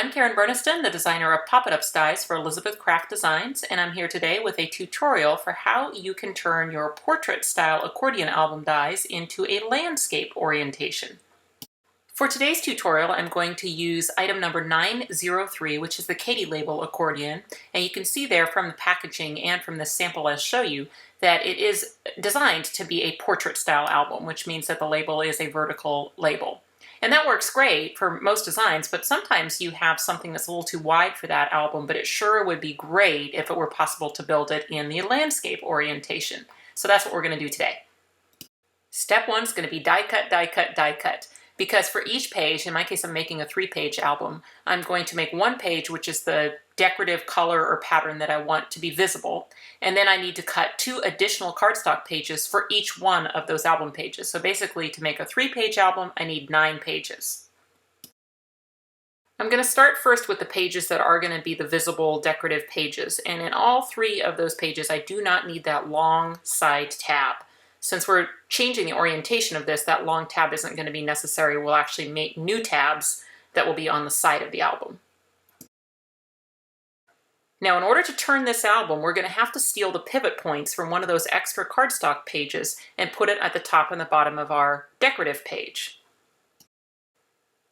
I'm Karen Burniston, the designer of Pop-It-Ups dies for Elizabeth Craft Designs, and I'm here today with a tutorial for how you can turn your portrait-style accordion album dies into a landscape orientation. For today's tutorial, I'm going to use item number 903, which is the Katie Label Accordion, and you can see there from the packaging and from the sample I'll show you that it is designed to be a portrait-style album, which means that the label is a vertical label. And that works great for most designs, but sometimes you have something that's a little too wide for that album, but it sure would be great if it were possible to build it in the landscape orientation. So that's what we're going to do today. Step one is going to be die cut, die cut, die cut. Because for each page, in my case I'm making a 3-page album, I'm going to make one page which is the decorative color or pattern that I want to be visible, and then I need to cut 2 additional cardstock pages for each one of those album pages. So basically, to make a 3-page album, I need 9 pages. I'm going to start first with the pages that are going to be the visible decorative pages, and in all 3 of those pages I do not need that long side tab. Since we're changing the orientation of this, that long tab isn't going to be necessary. We'll actually make new tabs that will be on the side of the album. Now, in order to turn this album, we're going to have to steal the pivot points from one of those extra cardstock pages and put it at the top and the bottom of our decorative page.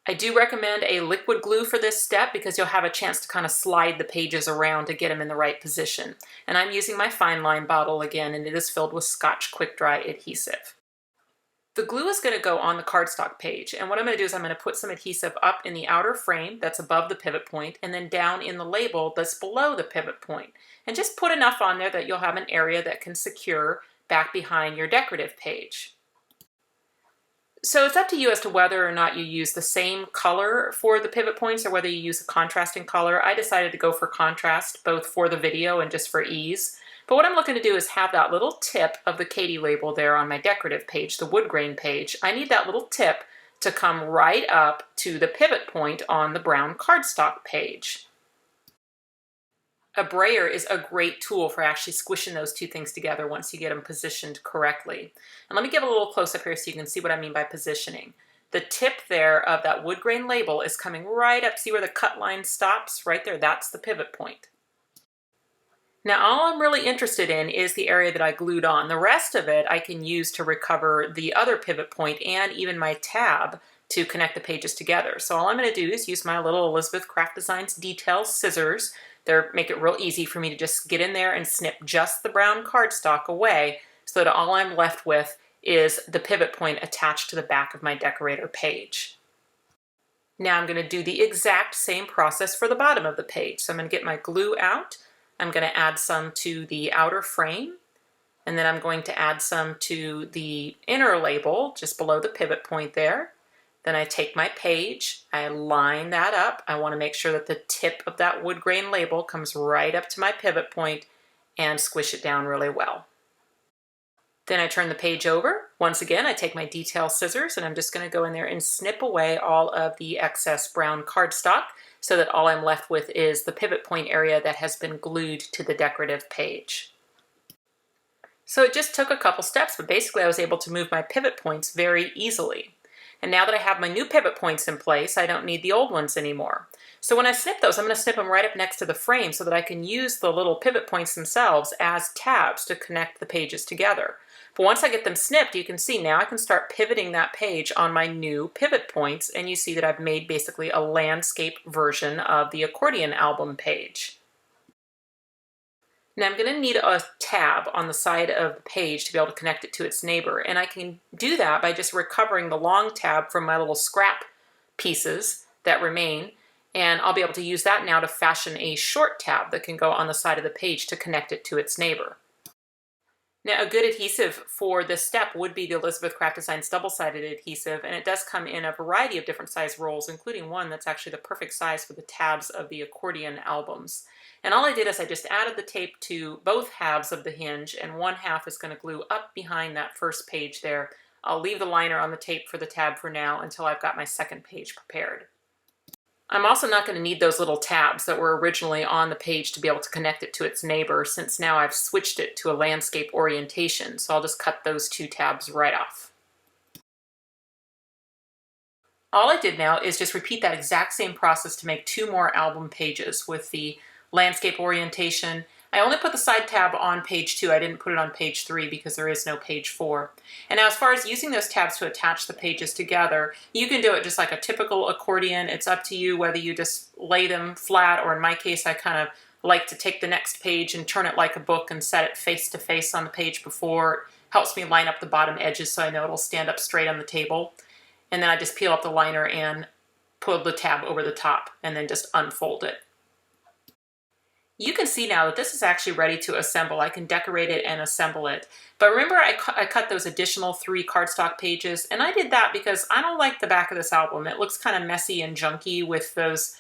I do recommend a liquid glue for this step because you'll have a chance to kind of slide the pages around to get them in the right position. And I'm using my Fineline Bottle again, and it is filled with Scotch Quick Dry Adhesive. The glue is going to go on the cardstock page, and what I'm going to do is I'm going to put some adhesive up in the outer frame that's above the pivot point, and then down in the label that's below the pivot point. And just put enough on there that you'll have an area that can secure back behind your decorative page. So it's up to you as to whether or not you use the same color for the pivot points or whether you use a contrasting color. I decided to go for contrast, both for the video and just for ease. But what I'm looking to do is have that little tip of the Katie label there on my decorative page, the wood grain page. I need that little tip to come right up to the pivot point on the brown cardstock page. A brayer is a great tool for actually squishing those 2 things together once you get them positioned correctly. And let me give a little close up here so you can see what I mean by positioning. The tip there of that wood grain label is coming right up. See where the cut line stops? Right there, that's the pivot point. Now all I'm really interested in is the area that I glued on. The rest of it I can use to recover the other pivot point and even my tab to connect the pages together. So all I'm going to do is use my little Elizabeth Craft Designs Detail Scissors. They make it real easy for me to just get in there and snip just the brown cardstock away so that all I'm left with is the pivot point attached to the back of my decorator page. Now I'm going to do the exact same process for the bottom of the page. So I'm going to get my glue out. I'm going to add some to the outer frame, and then I'm going to add some to the inner label just below the pivot point there. Then I take my page, I line that up. I want to make sure that the tip of that wood grain label comes right up to my pivot point and squish it down really well. Then I turn the page over. Once again, I take my detail scissors and I'm just going to go in there and snip away all of the excess brown cardstock so that all I'm left with is the pivot point area that has been glued to the decorative page. So it just took a couple steps, but basically I was able to move my pivot points very easily. And now that I have my new pivot points in place, I don't need the old ones anymore. So when I snip those, I'm going to snip them right up next to the frame so that I can use the little pivot points themselves as tabs to connect the pages together. But once I get them snipped, you can see now I can start pivoting that page on my new pivot points, and you see that I've made basically a landscape version of the accordion album page. Now I'm going to need a tab on the side of the page to be able to connect it to its neighbor, and I can do that by just recovering the long tab from my little scrap pieces that remain, and I'll be able to use that now to fashion a short tab that can go on the side of the page to connect it to its neighbor. Now a good adhesive for this step would be the Elizabeth Craft Designs double-sided adhesive, and it does come in a variety of different size rolls, including one that's actually the perfect size for the tabs of the accordion albums. And all I did is I just added the tape to both halves of the hinge, and one half is going to glue up behind that first page there. I'll leave the liner on the tape for the tab for now until I've got my second page prepared. I'm also not going to need those little tabs that were originally on the page to be able to connect it to its neighbor, since now I've switched it to a landscape orientation, so I'll just cut those 2 tabs right off. All I did now is just repeat that exact same process to make 2 more album pages with the landscape orientation. I only put the side tab on page 2. I didn't put it on page 3 because there is no page 4. And now as far as using those tabs to attach the pages together, you can do it just like a typical accordion. It's up to you whether you just lay them flat, or in my case, I kind of like to take the next page and turn it like a book and set it face to face on the page before. It helps me line up the bottom edges so I know it'll stand up straight on the table. And then I just peel up the liner and pull the tab over the top and then just unfold it. You can see now that this is actually ready to assemble. I can decorate it and assemble it. But remember I cut those additional 3 cardstock pages, and I did that because I don't like the back of this album. It looks kind of messy and junky with those,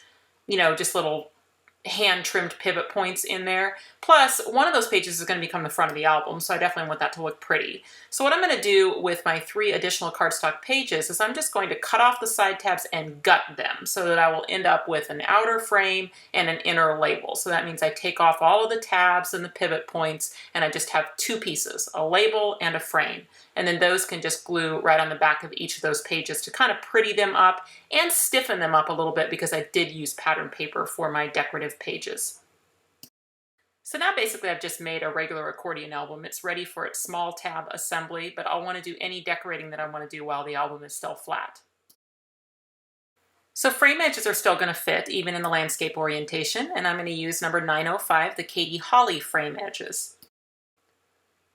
you know, just little hand-trimmed pivot points in there. Plus, one of those pages is going to become the front of the album, so I definitely want that to look pretty. So what I'm going to do with my 3 additional cardstock pages is I'm just going to cut off the side tabs and gut them so that I will end up with an outer frame and an inner label. So that means I take off all of the tabs and the pivot points, and I just have 2 pieces, a label and a frame. And then those can just glue right on the back of each of those pages to kind of pretty them up and stiffen them up a little bit, because I did use pattern paper for my decorative pages. So now basically I've just made a regular accordion album. It's ready for its small tab assembly, but I'll want to do any decorating that I want to do while the album is still flat. So frame edges are still going to fit even in the landscape orientation, and I'm going to use number 905, the Katie Holly frame edges.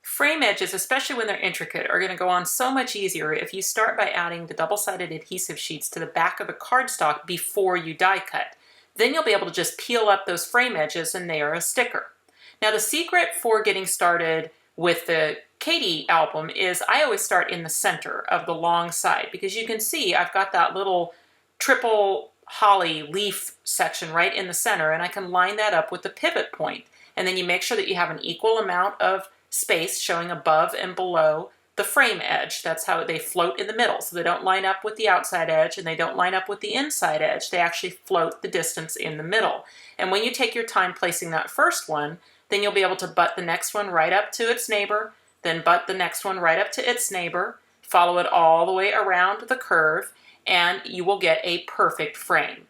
Frame edges, especially when they're intricate, are going to go on so much easier if you start by adding the double-sided adhesive sheets to the back of the cardstock before you die cut. Then you'll be able to just peel up those frame edges and they are a sticker. Now the secret for getting started with the Katie album is I always start in the center of the long side, because you can see I've got that little triple holly leaf section right in the center, and I can line that up with the pivot point. And then you make sure that you have an equal amount of space showing above and below the frame edge. That's how they float in the middle. So they don't line up with the outside edge and they don't line up with the inside edge. They actually float the distance in the middle. And when you take your time placing that first one, then you'll be able to butt the next one right up to its neighbor, then butt the next one right up to its neighbor, follow it all the way around the curve, and you will get a perfect frame.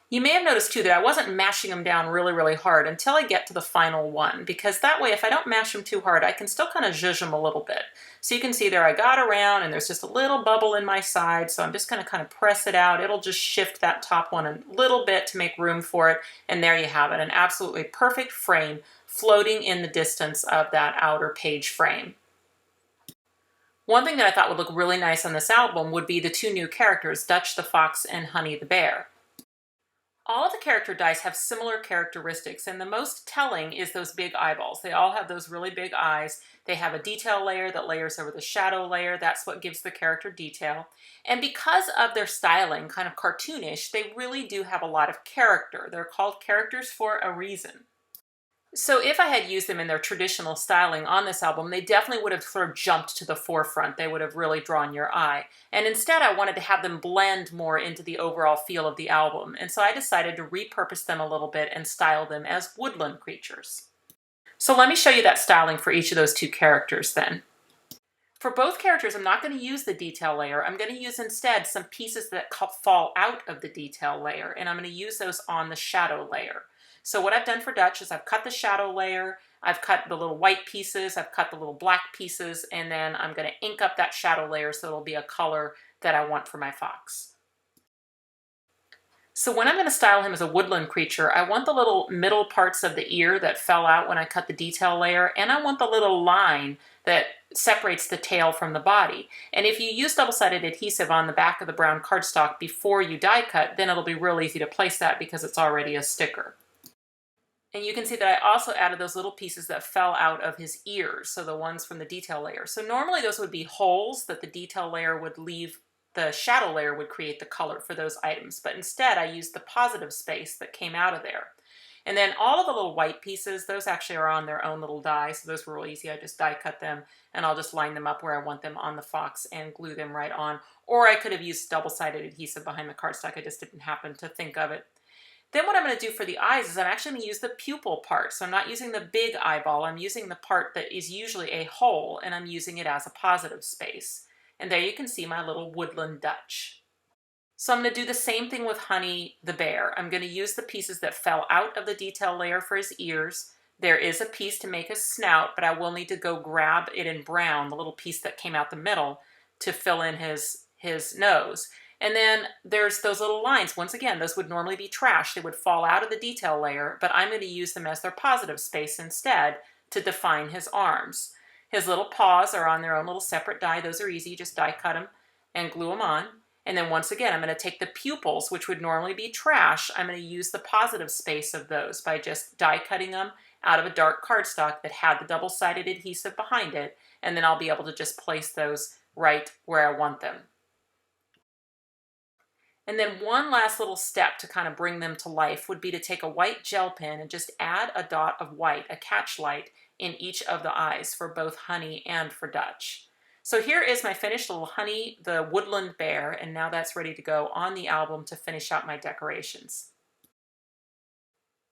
You may have noticed too that I wasn't mashing them down really hard until I get to the final one, because that way if I don't mash them too hard, I can still kind of zhuzh them a little bit. So you can see there I got around and there's just a little bubble in my side, so I'm just going to kind of press it out. It'll just shift that top one a little bit to make room for it, and there you have it, an absolutely perfect frame floating in the distance of that outer page frame. One thing that I thought would look really nice on this album would be the 2 new characters, Dutch the Fox and Honey the Bear. All of the character dice have similar characteristics, and the most telling is those big eyeballs. They all have those really big eyes. They have a detail layer that layers over the shadow layer. That's what gives the character detail. And because of their styling, kind of cartoonish, they really do have a lot of character. They're called characters for a reason. So if I had used them in their traditional styling on this album, they definitely would have sort of jumped to the forefront. They would have really drawn your eye. And instead, I wanted to have them blend more into the overall feel of the album. And so I decided to repurpose them a little bit and style them as woodland creatures. So let me show you that styling for each of those 2 characters then. For both characters, I'm not going to use the detail layer. I'm going to use instead some pieces that fall out of the detail layer, and I'm going to use those on the shadow layer. So what I've done for Dutch is I've cut the shadow layer, I've cut the little white pieces, I've cut the little black pieces, and then I'm going to ink up that shadow layer so it'll be a color that I want for my fox. So when I'm going to style him as a woodland creature, I want the little middle parts of the ear that fell out when I cut the detail layer, and I want the little line that separates the tail from the body. And if you use double-sided adhesive on the back of the brown cardstock before you die cut, then it'll be real easy to place that because it's already a sticker. And you can see that I also added those little pieces that fell out of his ears, so the ones from the detail layer. So normally those would be holes that the detail layer would leave, the shadow layer would create the color for those items, but instead I used the positive space that came out of there. And then all of the little white pieces, those actually are on their own little die, so those were real easy. I just die cut them, and I'll just line them up where I want them on the fox and glue them right on. Or I could have used double-sided adhesive behind the cardstock, I just didn't happen to think of it. Then what I'm going to do for the eyes is I'm actually going to use the pupil part. So I'm not using the big eyeball, I'm using the part that is usually a hole, and I'm using it as a positive space. And there you can see my little woodland Dutch. So I'm going to do the same thing with Honey the bear. I'm going to use the pieces that fell out of the detail layer for his ears. There is a piece to make his snout, but I will need to go grab it in brown, the little piece that came out the middle, to fill in his nose. And then there's those little lines. Once again, those would normally be trash. They would fall out of the detail layer, but I'm going to use them as their positive space instead to define his arms. His little paws are on their own little separate die. Those are easy. Just die cut them and glue them on. And then once again, I'm going to take the pupils, which would normally be trash. I'm going to use the positive space of those by just die cutting them out of a dark cardstock that had the double-sided adhesive behind it. And then I'll be able to just place those right where I want them. And then one last little step to kind of bring them to life would be to take a white gel pen and just add a dot of white, a catch light, in each of the eyes for both Honey and for Dutch. So here is my finished little Honey the woodland bear, and now that's ready to go on the album to finish out my decorations.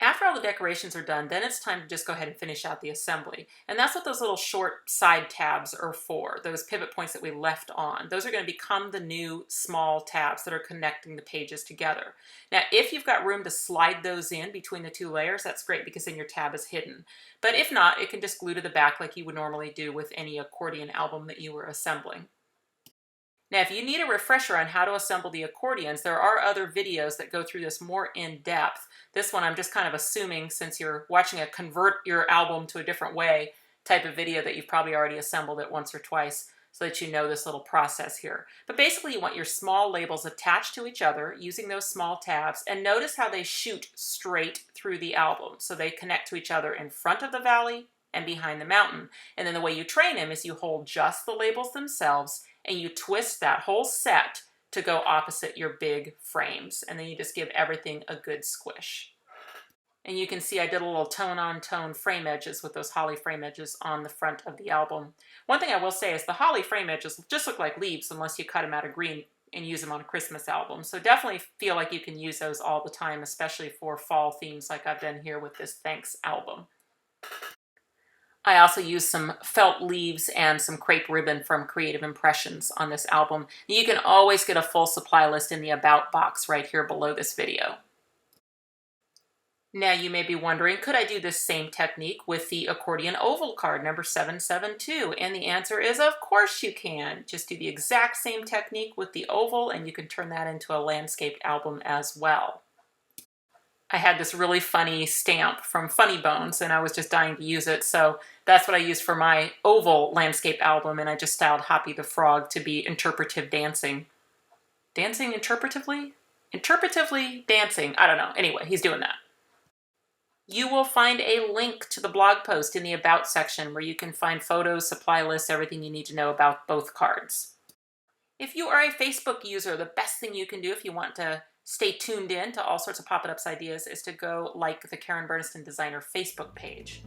After all the decorations are done, then it's time to just go ahead and finish out the assembly. And that's what those little short side tabs are for, those pivot points that we left on. Those are going to become the new small tabs that are connecting the pages together. Now, if you've got room to slide those in between the two layers, that's great because then your tab is hidden. But if not, it can just glue to the back like you would normally do with any accordion album that you were assembling. Now, if you need a refresher on how to assemble the accordions, there are other videos that go through this more in depth. This one I'm just kind of assuming, since you're watching a convert your album to a different way type of video, that you've probably already assembled it once or twice so that you know this little process here. But basically you want your small labels attached to each other using those small tabs, and notice how they shoot straight through the album. So they connect to each other in front of the valley and behind the mountain. And then the way you train them is you hold just the labels themselves and you twist that whole set to go opposite your big frames. And then you just give everything a good squish. And you can see I did a little tone-on-tone frame edges with those holly frame edges on the front of the album. One thing I will say is the holly frame edges just look like leaves unless you cut them out of green and use them on a Christmas album. So definitely feel like you can use those all the time, especially for fall themes like I've done here with this Thanks album. I also used some felt leaves and some crepe ribbon from Creative Impressions on this album. You can always get a full supply list in the About box right here below this video. Now you may be wondering, could I do this same technique with the accordion oval card number 772? And the answer is, of course you can. Just do the exact same technique with the oval and you can turn that into a landscaped album as well. I had this really funny stamp from Funny Bones and I was just dying to use it, so that's what I used for my oval landscape album, and I just styled Hoppy the Frog to be interpretive dancing. Dancing interpretively? Interpretively dancing. I don't know. Anyway, he's doing that. You will find a link to the blog post in the About section where you can find photos, supply lists, everything you need to know about both cards. If you are a Facebook user, the best thing you can do if you want to stay tuned in to all sorts of Pop It Ups ideas is to go like the Karen Burniston Designer Facebook page.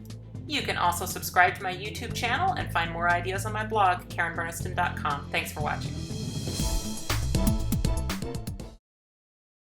You can also subscribe to my YouTube channel and find more ideas on my blog, KarenBurniston.com. Thanks for watching.